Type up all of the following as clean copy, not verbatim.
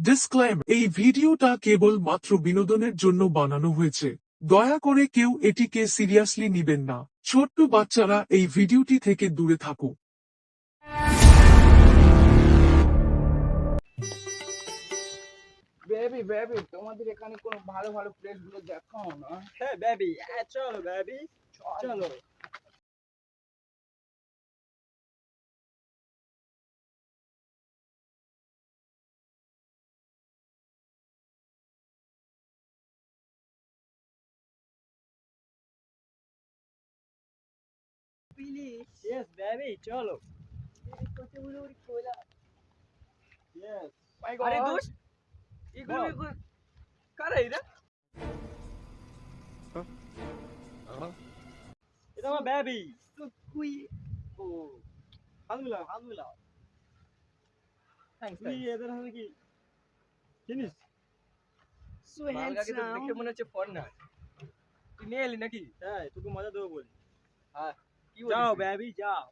ডিসক্লেম এই ভিডিওটা কেবল মাত্র বিনোদনের জন্য বানানো হয়েছে। দয়া করে কেউ এটিকে সিরিয়াসলি নিবেন না। ছোট্ট বাচ্চারা এই ভিডিওটি থেকে দূরে থাকুক। বেবি বেবি তোমাদের এখানে কোনো ভালো ভালো প্লেস গুলো দেখাও না। হ্যাঁ বেবি, চলো বেবি, চলো। প্লিজ ইয়েস বেবি, চলো। ইয়েস মাই আরে গড দোস্ত, এগুলো এগুলো কারা এরা? এটা আমার বেবি। কুই ও হাত মিলাও, হাত মিলাও। থ্যাঙ্কস তুই এদের হাতে কি চিনিস? সো বাঙালিকে তো দেখে হ্যান্ডসাম। মনে হচ্ছে ফরেনার। তুই নিয়ে এলি নাকি? হ্যাঁ, তোকে মজা দেবো বলি। হ্যাঁ কি যাও বলিস? বেবি, যাও।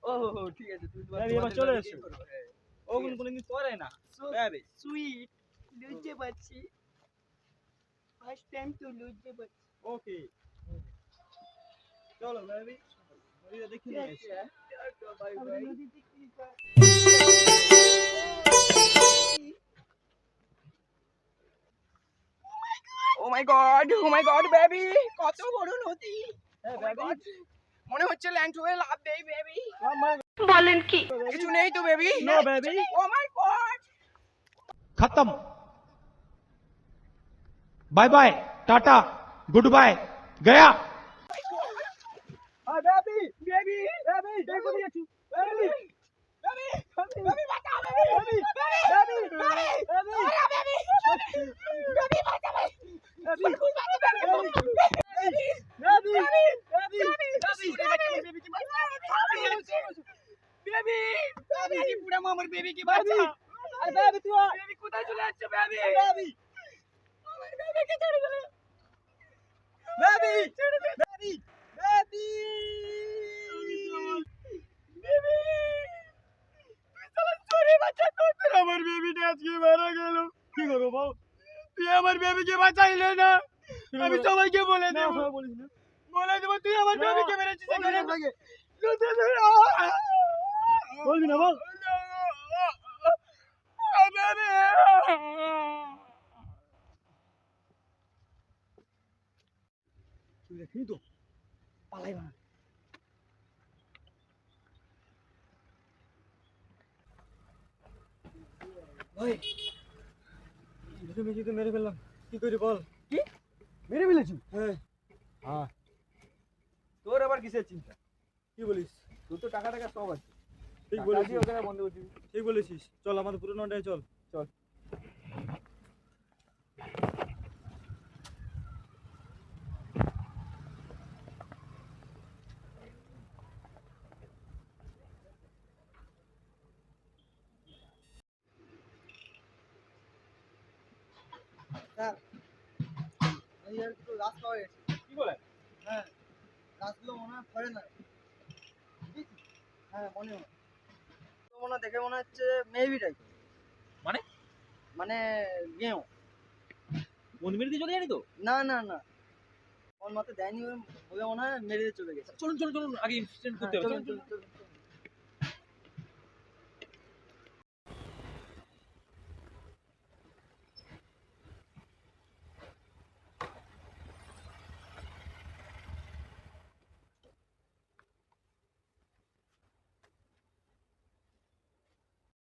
ও ঠিক আছে তুমি বেবি এবার চলে এসো। হ্যাঁ ও কোনদিন করে না সো বেবি। সুইট লুজে বাচ্চি ফার্স্ট টাইম টু লুজে বাচ্চি ওকে চলো বেবি, ওইটা দেখি নিয়ে এসো। বাই আমরা বাই নদীতে কি ও মাই গড বেবি কত বড় নদী। হ্যাঁ Oh my বেবি, God, মনে হচ্ছে ল্যান্ড হয়ে লাভ দেই বেবি। বলেন কি? কিছু নেই তো baby? No baby. Oh my god खत्म। Bye bye, tata, good bye, गया। আর বেবি, বেবি বেবি দেখো দিয়েছি। বেবি বেবি বেবি বাঁচা baby baby baby baby baby baby বাঁচা বেবি বেবি বাঁচা বেবি বেবি বেবি পুরা মামার বেবি কি বাঁচা। আর বেবি তুই বেবি কোথায় চলে যাচ্ছে বেবি বেবি আমার বেবিকে ছেড়ে গেল বেবি ছেড়ে দে বেবি বেবি বেবি তুই সালা চোরে বাচ্চা তোর আমার বেবিটা আজকে মারা গেল। কি করবো বল? তুই আমার বেবিকে বাঁচাইলে না। আমি সবাইকে বলে না দেব সবাই বলিস না। বলে দেব তুই আমার না, বেবিকে মেরেছিস বলবি না এখানে। ভাইকে। বলবি না বল। তুই দেখিনি তো পালাই না। ভাই দুটো মেয়ে তো মেরে ফেললাম, কি করি বল? কি মেরে ফেলেছি? হ্যাঁ হ্যাঁ। তোর আবার কিসের চিন্তা? কি বলিস? তোর তো টাকা টাকা সব আছে। ঠিক টাকা বলেছিস, দিয়ে ওখানে বন্ধ করছিস। ঠিক বলেছিস। চল আমাদের পুরোনো আড্ডায় চল। চল স্যার এই আর তো রাস্তা হয়ে গেছে। কি বলে? হ্যাঁ রাস্তাগুলো মনে হয় পড়ে না। হ্যাঁ মনে হয় তো মনে হয়, দেখে মনে হচ্ছে মেবিটাই। মানে? মানে গেও বন্ধু মেরে দিয়ে চলে যাবি তো? না না না ওর মাথায় দেয়নি, ওকে মনে হয় মেরে দিয়ে চলে গেছে। চলুন চলুন চলুন আগে ইনসিডেন্ট করতে হ্যাঁ, হবে। চলুন, চলুন চলুন, চলুন, চলুন।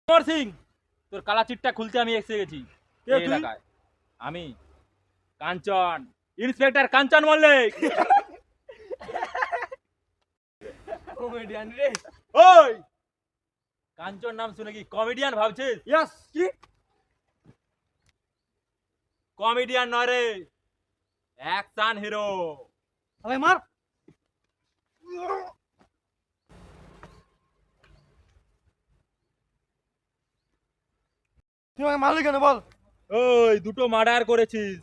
অমর সিং, তোর কালা চিটটা খুলতে আমি এসে গেছি কে এই তুই? এলাকায়। আমি কাঞ্চন, ইন্সপেক্টর কাঞ্চন মল্লিক। কমেডিয়ান রে। ওই কাঞ্চন নাম শুনে কি কমেডিয়ান ভাবছিস? ইয়েস কি? কমেডিয়ান নয় রে, অ্যাকশন হিরো। আরে মার। তুই আমাকে মারলি কেন বল? ওই দুটো মার্ডার করেছিস,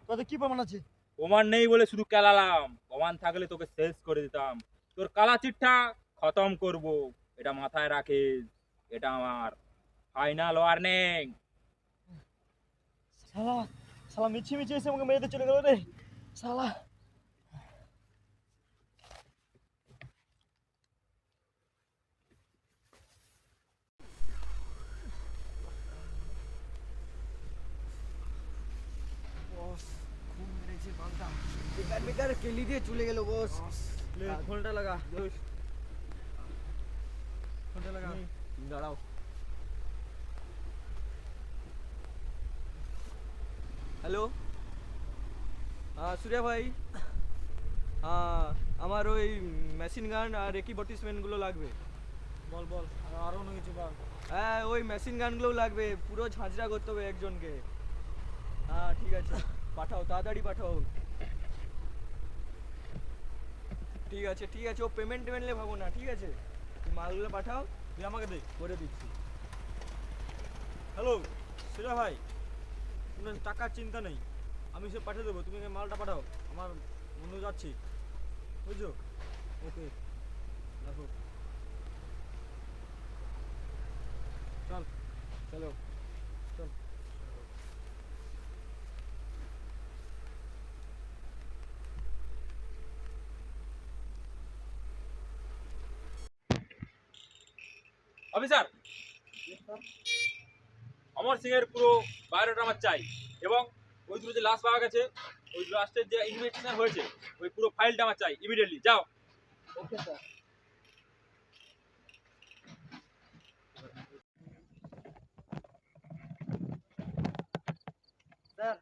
তোদের কি প্রমাণ আছে? প্রমাণ নেই বলে শুধু কেলালাম, প্রমাণ থাকলে তোকে শেষ করে দিতাম। তোর কালা চিটটা খতম করব, এটা মাথায় রাখিস। এটা আমার ফাইনাল ওয়ার্নিং। শালা শালা মিছি মিছি এসে আমাকে মেরেতে চলে গেল রে শালা। বেকার বেকার কেলি দিয়ে চলে গেল বস। ফোনটা লাগা ফোনটা লাগা দাঁড়াও। হ্যালো, সূর্যা ভাই, হ্যাঁ আমার ওই মেশিন গান আর একিবটিসমেন্টগুলো লাগবে। বল বল আরো অন্য কিছু বল। হ্যাঁ ওই মেশিন গানগুলোও লাগবে, পুরো ঝাঁঝরা করতে হবে একজনকে। হ্যাঁ ঠিক আছে, পাঠাও তাড়াতাড়ি পাঠাও। ঠিক আছে ঠিক আছে, ও পেমেন্ট নিয়ে ভাবো না, ঠিক আছে তুমি মালগুলো পাঠাও, তুই আমাকে দে। করে দিচ্ছি। হ্যালো সুজা ভাই, তোমার টাকার চিন্তা নেই, আমি সব পাঠিয়ে দেবো, তুমি মালটা পাঠাও, আমার বন্ধু যাচ্ছি, বুঝছো? ওকে রাখো, চল চলো। চল। অফিসার, অমর সিং এর পুরো বায়োডাটা আমার চাই, এবং ওই দুটো যে লাশ পাওয়া গেছে, ওই লাস্টের যে ইনভেস্টিগেশন হয়েছে, ওই পুরো ফাইলটা আমার চাই ইমিডিয়েটলি। যাও। Okay sir. স্যার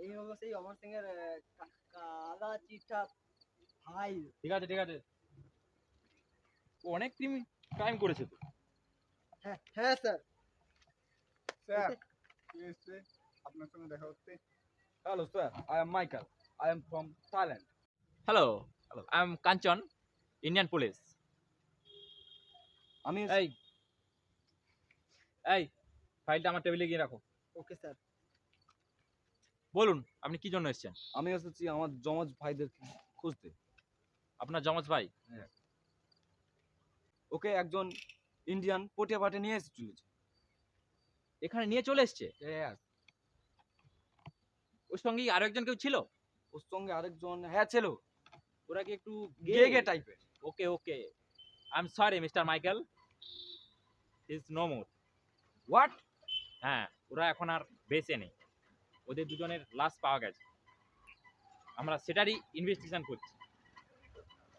এই হলো সেই অমর সিং এর কালা চিঠা ফাইল। ঠিক আছে ঠিক আছে, ও অনেক ক্রাইম করেছে তো। হ্যাঁ হ্যাঁ স্যার। স্যার কি এসছে আপনার সঙ্গে দেখা করতে? Hello sir, I am Michael, I am from Thailand. Hello, I am Kanchan, Indian police. আমি এই এই ফাইলটা আমার টেবিলে গিয়ে রাখো। Okay sir. বলুন আপনি কি জন্য এসেছেন? আমি এসেছি আমার জমজ ভাইদের খুঁজতে। আপনার যমজ ভাই? ওকে একজন ইন্ডিয়ান পটিয়া পাটে নিয়ে এসে চলেছে। এখানে নিয়ে চলে এসছে? ওর সঙ্গে আরো একজন কেউ ছিল? ওর সঙ্গে আরেকজন হ্যাঁ ছিল, ওরা কি একটু গে গে টাইপের। Okay okay, I am sorry mister Michael, is no more. What? হ্যাঁ, ওরা এখন আর বেঁচে নেই, ওদের দুজনের লাশ পাওয়া গেছে, আমরা সেটারই ইনভেস্টিগেশন করছি।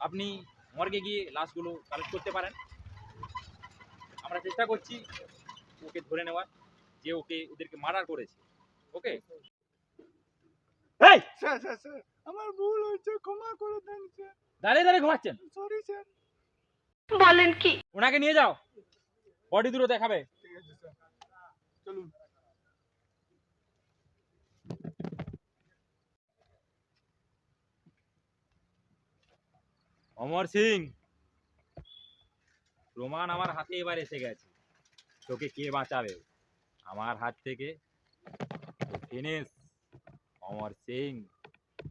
আপনি মর্গে গিয়ে লাশগুলো কালেক্ট করতে পারেন, আমরা চেষ্টা করছি ওকে ধরে নেওয়ার, যে ওদেরকে মার্ডার করেছে। ওকে? এই স্যার স্যার স্যার আমার ভুল হয়েছে, ক্ষমা করে দেন স্যার। দাঁড়িয়ে দাঁড়িয়ে ঘুমাচ্ছেন? Sorry sir. বলেন কি? ওনাকে নিয়ে যাও, বডি দুটো দেখাবে। ঠিক আছে স্যার, চলুন। অমর সিং, প্রমাণ আমার হাতে এবার এসে গেছে, তোকে কে বাঁচাবে আমার হাত থেকে? ফিনিশ অমর সিং,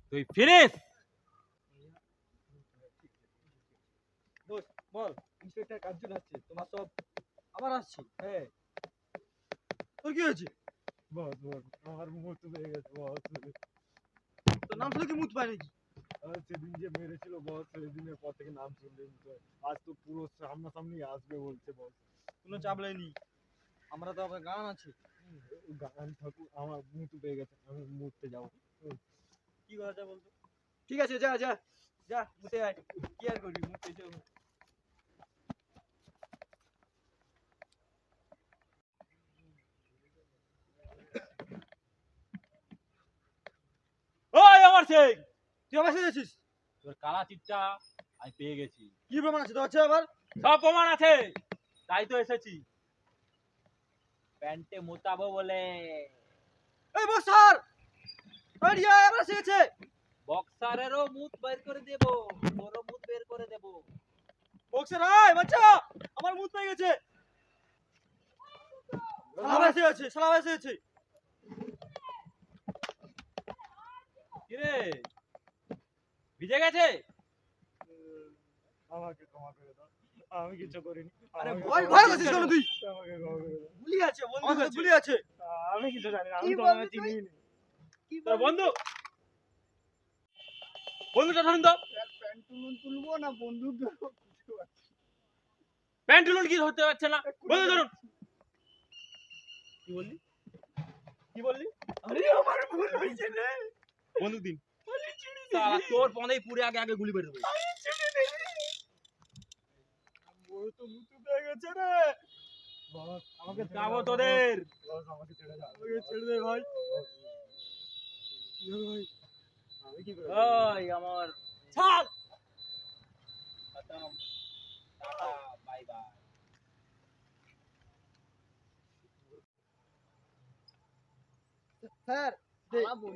তুই ফিনিশ। বল ইন্সপেক্টর কাঞ্চন আসছে, তোমার সব আবার আসছি। হ্যাঁ তোর কি হয়েছে? বস বস আমার মুখ হয়ে গেছে বস, তোর নাম শুনে কি মুখ পায় নাকি? সেদিন যে মেরেছিল বস, সেদিনের পর থেকে নাম শুনলেন তো, আজ তো পুরো সামনাসামনি আসবে বলছে বস। কোনো চাপ নেই, আমরা তো আপনার গান আছে। গান ঠাকুর আমার মুখ পেয়ে গেছে, আমি মুহূর্তে যাবো। কি করা যায় বলতো? ঠিক আছে যা যা যা মুতে আয়, কি আর করবি মুতে যাও। ওই অমর সিং, তুই আমার সাথে আছিস? তোর কালা চিটটা আমি পেয়ে গেছি, কি প্রমাণ আছে তো? আচ্ছা আবার সব প্রমাণ আছে, তাই তো এসেছি প্যান্টে মোতাবো বলে। এই বক্সার আইডিয়া এবার এসেছে। বক্সারেরও মুখ বের করে দেবো, তোরও মুখ বের করে দেবো। বক্সার আয় বাচ্চা, আমার মুত পেয়ে গেছে। সালা এসে আছে, সালা এসে আছে। কিরে ভিজে গেছে? আমাকে ক্ষমা করে দাও, আমি কিছু করিনি। আরে আমাকে ভয় ক্ষমা ভয় করে করছিস দাও। কেন তুই? আমাকে ক্ষমা করে দাও। আছে, বন্দুক আমার আছে। গুলি আছে। আমি কিছু জানি না, কি আমি তো বললি চিনি তুই? নি। কি তোর বললি? বন্ধু বন্ধুটা ধরুন তো। স্যার প্যান্ট তুলবো না বন্দুক ধরবো বুঝতে পারছি না। প্যান্ট টুলুন কি ধরতে পারছে না, বন্ধু ধরুন। কি বললি? কি বললি? আরে আমার ভুল হয়েছে রে। বন্দুক দিন। আমি ছিড়ে শালা তোর পনেই পুরে আগে আগে গুলি বের দেবে। বড় তো মুতু পেয়ে গেছে রে। আমাকে যাবো তোদের। আমাকে ছেড়ে দাও। আমাকে ছেড়ে দে ভাই। ভাই আমি কি করে ওই আমার ছাড়। খতম, টাটা, বাই বাই। স্যার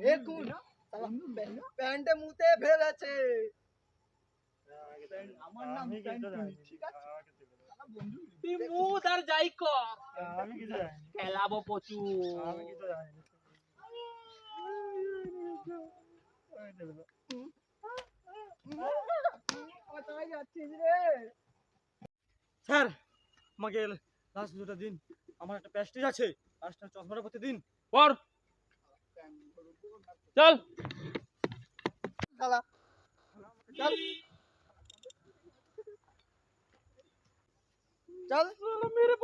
দেখুন প্যান্টে মুতে ফেলেছে। আমার নাম আমি প্যান্ট কিছু জানি না। ঠিক আছে আমাকে ছেড়ে দাও। শালা বন্ধু তুই মুত আর যাই কর, আমি কিছু জানি না। খেলাবো প্রচুর। আমি কিছু জানি না। আমি ছেড়ে দাও। কোথায় যাচ্ছিস রে? স্যার আমাকে লাস্ট দুটো দিন, আমার একটা প্যাস্টিজ আছে, লাস্টটা চশমাটা করতে দিন। পর চল। শালা চল চল মেরে